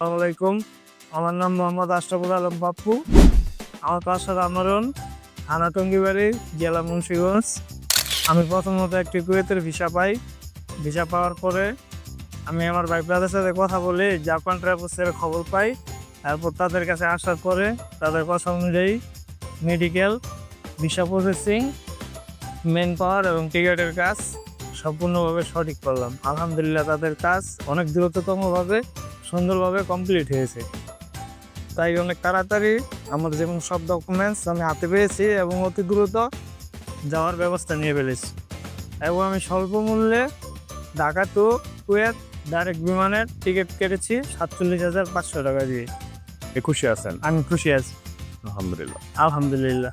আসসালামু আলাইকুম। আমার নাম মোহাম্মদ আশরাফুল আলম পাপ্পু। আমার বাসা রামরণ, থানা টঙ্গিবাড়ি, জেলা মুন্সিগঞ্জ। আমি প্রথমত একটি কুয়েতের ভিসা পাই। ভিসা পাওয়ার পরে আমি আমার ভাই ব্রাদারের সাথে কথা বলে জাপান ট্রাভেলসের খবর পাই। তারপর তাদের কাছে আসার পরে তাদের কথা অনুযায়ী মেডিকেল, ভিসা প্রসেসিং, মেন পাওয়ার এবং টিকিটের কাজ সম্পূর্ণভাবে সঠিক করলাম। আলহামদুলিল্লাহ তাদের কাজ অনেক দ্রুততমভাবে সুন্দরভাবে কমপ্লিট হয়েছে। তাই অনেক তাড়াতাড়ি আমার যেমন সব ডকুমেন্টস আমি হাতে পেয়েছি এবং অতি দ্রুত যাওয়ার ব্যবস্থা নিয়ে ফেলেছি। এবং আমি স্বল্প মূল্যে ঢাকা টু কুয়েত ডাইরেক্ট বিমানের টিকিট কেটেছি 47,500 টাকা দিয়ে। খুশি আছেন? আমি খুশি আছি, আলহামদুলিল্লাহ। আলহামদুলিল্লাহ।